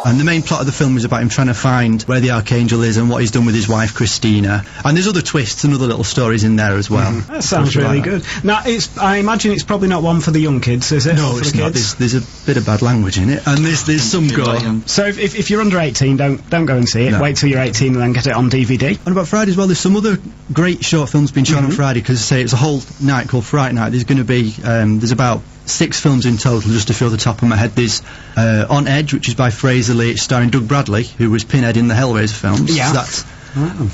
And the main plot of the film is about him trying to find where the Archangel is and what he's done with his wife Christina. And there's other twists and other little stories in there as well. That sounds really good. Now, I imagine it's probably not one for the young kids, is it? No, it's not. There's a bit of bad language in it, and there's some gore. So if you're under 18, don't go and see it. No. Wait till you're 18 and then get it on DVD. And about Friday as well, there's some other great short films being shown on Friday, because say it's a whole night called Fright Night. There's going to be there's about 6 films in total, just to feel the top of my head. There's On Edge, which is by Fraser Lee. It's starring Doug Bradley, who was Pinhead in the Hellraiser films. Yeah. So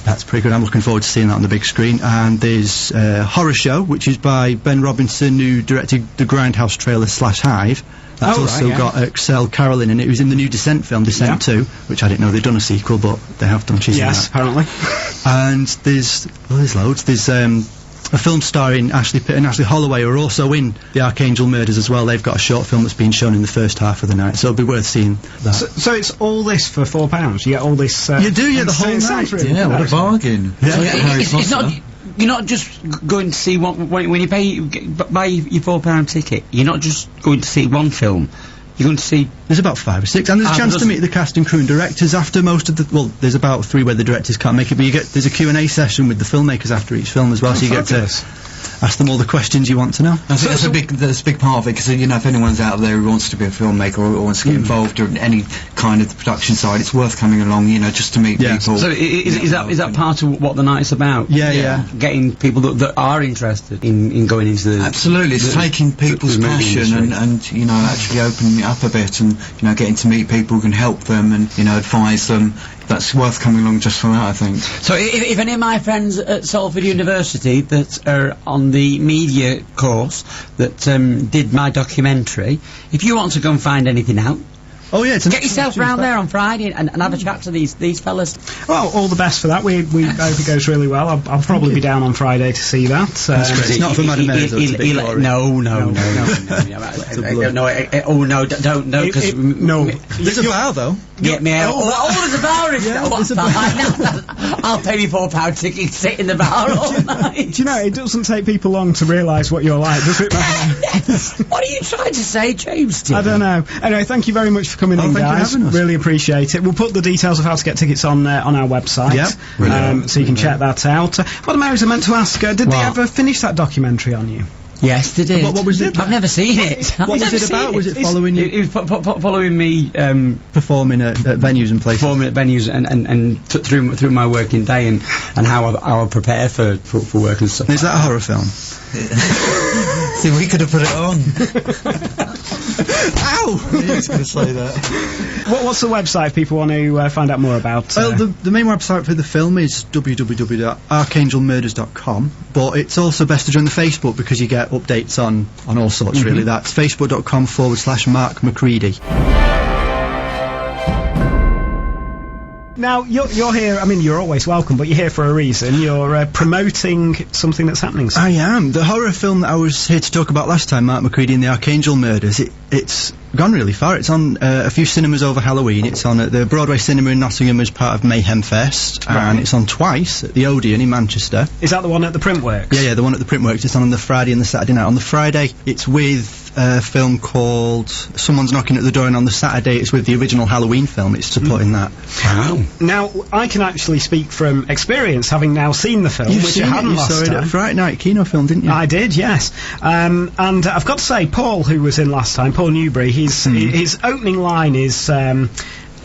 that's pretty good. I'm looking forward to seeing that on the big screen. And there's Horror Show, which is by Ben Robinson, who directed the Grindhouse trailer /Hive. That's also got Excel Carolyn in it, who's in the new Descent film, Descent 2, which I didn't know they'd done a sequel, but they have done. She's in that. Apparently. And there's loads. There's a film starring Ashley Pitt and Ashley Holloway, who are also in the Archangel Murders as well. They've got a short film that's been shown in the first half of the night, so it'll be worth seeing that. So it's all this for £4? You get all this... you do, the whole night. Yeah, what a bargain. Yeah. It's not... You're not just going to see one... When you buy your £4 ticket, you're not just going to see one film. You're going to see... There's about 5 or 6, and there's a chance to meet the cast and crew and directors after most of the... Well, there's about 3 where the directors can't make it, but there's a Q&A session with the filmmakers after each film as well, so you get to ask them all the questions you want to know. I think that's a big part of it, because, you know, if anyone's out there who wants to be a filmmaker or wants to get involved in any kind of the production side, it's worth coming along, you know, just to meet people. So is that part of what the night's about? Yeah. Getting people that are interested in going into the... Absolutely, it's taking people's passion and, you know, actually opening it up a bit and, you know, getting to meet people who can help them and, you know, advise them. That's worth coming along just for that, I think. So if any of my friends at Salford University that are on the media course that did my documentary, if you want to go and find anything out, get yourself round there on Friday and have a chat to these fellas. Well, all the best for that. We hope it goes really well. I'll probably be down on Friday to see that. That's great. It's not for Madam Mayor, No, because... No. There's a bar, though. Get me out. There's a bar. I'll pay me £4 ticket to sit in the bar all night. Do you know, it doesn't take people long to realise what you're like, does it, man? What are you trying to say, James? I don't know. Anyway, thank you very much for coming in, guys. Really appreciate it. We'll put the details of how to get tickets on our website, so you can check that out. What am I meant to ask? Did they ever finish that documentary on you? Yes, they did. What was it? I've never seen it. What was it about? Was it following you? It was following me performing at venues and places. Performing at venues and through my working day and how I prepare for work and stuff. Is that a horror film? See, we could have put it on. Ow! I knew he was going to say that. What's the website if people want to find out more about? Well, the main website for the film is www.archangelmurders.com, but it's also best to join the Facebook because you get updates on all sorts, really. That's facebook.com/Mark Macready. Now, you're here, I mean, you're always welcome, but you're here for a reason. You're promoting something that's happening soon. I am. The horror film that I was here to talk about last time, Mark Macready and the Archangel Murders, it's gone really far. It's on a few cinemas over Halloween. It's on at the Broadway Cinema in Nottingham as part of Mayhem Fest, and it's on twice at the Odeon in Manchester. Is that the one at the Printworks? Yeah, the one at the Printworks. It's on the Friday and the Saturday night. On the Friday, it's with a film called Someone's Knocking at the Door, and on the Saturday it's with the original Halloween film. It's supporting that. Wow. Now, I can actually speak from experience, having now seen the film, which I hadn't last time. You saw it at Fright Night Kino Film, didn't you? I did, yes. And I've got to say, Paul, who was in last time, Paul Newbury, his opening line is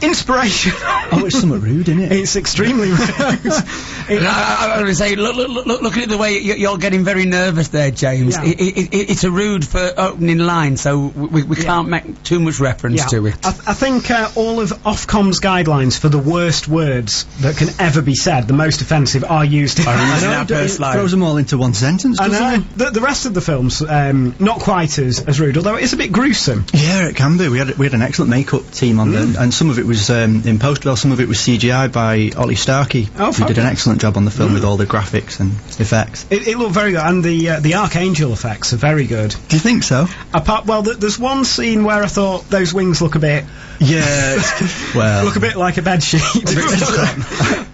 inspiration. Oh, it's somewhat rude, isn't it? It's extremely rude. I was going to say, looking at the way you're getting very nervous there, James. Yeah. It's a rude for opening line, so we can't make too much reference to it. I think all of Ofcom's guidelines for the worst words that can ever be said, the most offensive, are used in our first line. It throws them all into one sentence, doesn't it? The rest of the film's not quite as rude, although it's a bit gruesome. Yeah, it can be. We had an excellent makeup team on there, and some of it was in post, well, some of it was CGI by Ollie Starkey, who did an excellent job on the film with all the graphics and effects. It looked very good, and the Archangel effects are very good. Do you think so? There's one scene where I thought those wings look a bit... Yeah, look a bit like a bed sheet.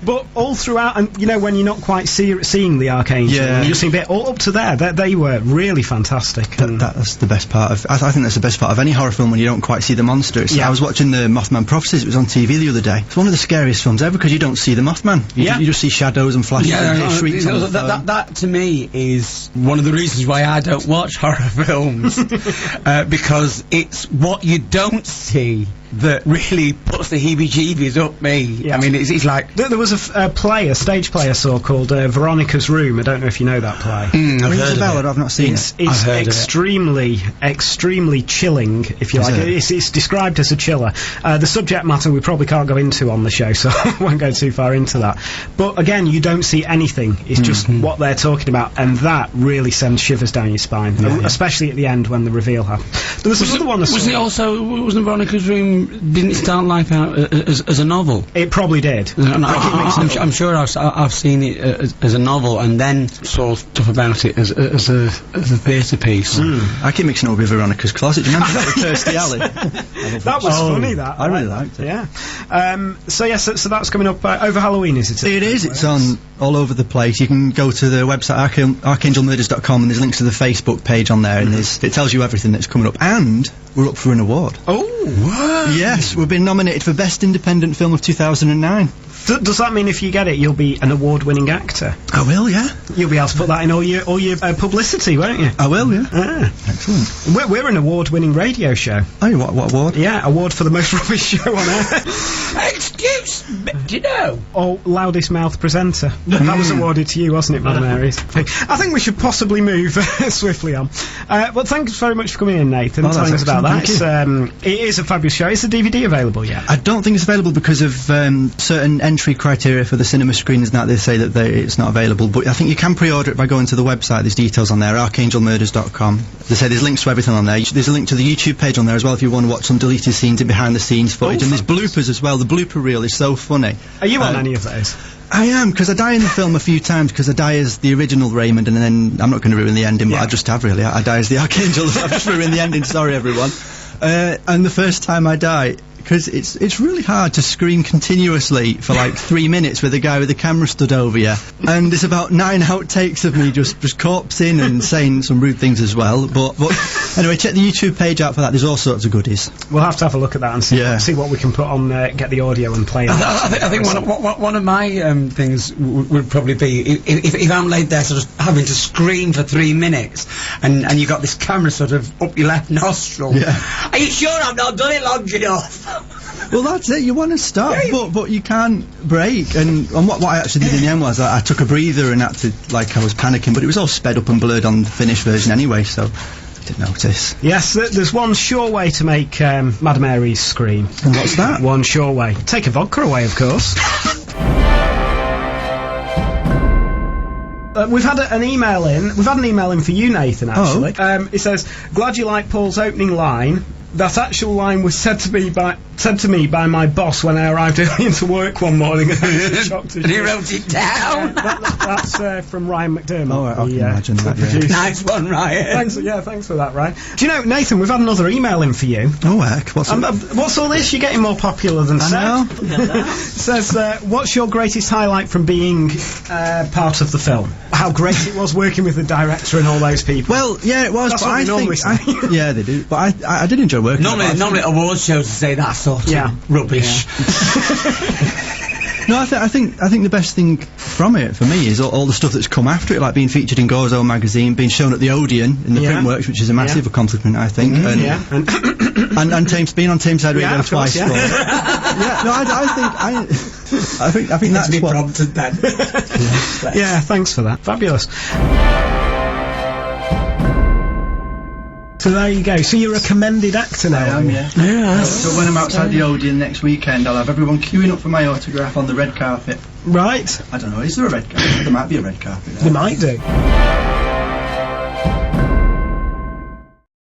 But all throughout, and you know, when you're not quite seeing the Archangel, you're just seeing a bit all up to there, they were really fantastic. That's the best part of... I think that's the best part of any horror film, when you don't quite see the monster. I was watching the Mothman Prophecies Shivers. It was on TV the other day. It's one of the scariest films ever because you don't see the Mothman. You just see shadows and flashes and shrieks. That to me is one of the reasons why I don't watch horror films because it's what you don't see that really puts the heebie-jeebies up me. Yeah. I mean, it's like... There was a stage play I saw called Veronica's Room. I don't know if you know that play. I've heard of it. I've not seen it. It's extremely chilling, if you like. It's described as a chiller. The subject matter we probably can't go into on the show, so I won't go too far into that. But again, you don't see anything. It's just what they're talking about, and that really sends shivers down your spine, especially at the end when the reveal happened. There was another one I saw. Wasn't Veronica's Room... Didn't it start life out as a novel? It probably did. I'm sure I've seen it as a novel and then saw stuff about it as a theatre piece. I keep mixing it up with Veronica's Closet. Do you remember that with Kirstie Alley? That was funny, that. I really liked it. Yeah. So that's coming up over Halloween, is it? It is. It's on all over the place. You can go to the website archangelmurders.com and there's links to the Facebook page on there and it tells you everything that's coming up. And we're up for an award. Oh, what? Yes, we've been nominated for Best Independent Film of 2009. Does that mean if you get it, you'll be an award-winning actor? I will, yeah. You'll be able to put that in all your publicity, won't you? I will, yeah. Excellent. We're an award-winning radio show. Oh, what award? Yeah, award for the most rubbish show on air. Excuse me, do you know? Oh, loudest mouth presenter. That was awarded to you, wasn't it, Madam Aries? I think we should possibly move swiftly on. Well, thanks very much for coming in, Nathan, and telling us about that. It is a fabulous show. Is the DVD available yet? I don't think it's available because of certain entry criteria for the cinema screeners that they say that it's not available, but I think you can pre-order it by going to the website. There's details on there, archangelmurders.com. They say there's links to everything on there. There's a link to the YouTube page on there as well if you want to watch some deleted scenes and behind the scenes footage, and there's bloopers as well. The blooper reel is so funny. Are you on any of those? I am, because I die in the film a few times, because I die as the original Raymond, and then I'm not going to ruin the ending, but I just have really. I die as the Archangel. I've just ruined the ending, sorry everyone. And the first time I die, because it's really hard to scream continuously for like 3 minutes with a guy with a camera stood over you, and there's about 9 outtakes of me just corpsing and saying some rude things as well. But anyway, check the YouTube page out for that. There's all sorts of goodies. We'll have to have a look at that and see what we can put on get the audio and play. I think one of my things would probably be if I'm laid there sort of having to scream for 3 minutes and you got this camera sort of up your left nostril. Yeah. Are you sure I've not done it long enough? Well, that's it. You want to stop, but you can't break. And what I actually did in the end was I took a breather and acted like I was panicking, but it was all sped up and blurred on the finished version anyway, so I didn't notice. Yes, there's one sure way to make Madam Aries scream. And what's that? One sure way. Take a vodka away, of course. We've had an email in. We've had an email in for you, Nathan, actually. It says, glad you like Paul's opening line. That actual line was said to me by my boss when I arrived early into work one morning. And he wrote it down. That's from Ryan McDermott. Oh, I can imagine that. Yeah. Nice one, Ryan. Thanks for that, Ryan. Do you know, Nathan? We've had another email in for you. Oh heck! What's all this? You're getting more popular than Seth. It says, what's your greatest highlight from being part of the film? How great it was working with the director and all those people. Well, yeah, it was. That's but what I we normally say. Yeah, they do. But I did enjoy working. Normally awards shows say that sort of rubbish. No, I think the best thing from it for me is all the stuff that's come after it, like being featured in Gorzo magazine, being shown at the Odeon in the Printworks, which is a massive accomplishment, I think. And being on Tameside Radio twice. I think that's what prompted then. Yeah, thanks for that. Fabulous. So there you go. So you're a commended actor now. I am, yeah. So when I'm outside the Odeon next weekend, I'll have everyone queuing up for my autograph on the red carpet. Right. I don't know, is there a red carpet? There might be a red carpet there. There might do.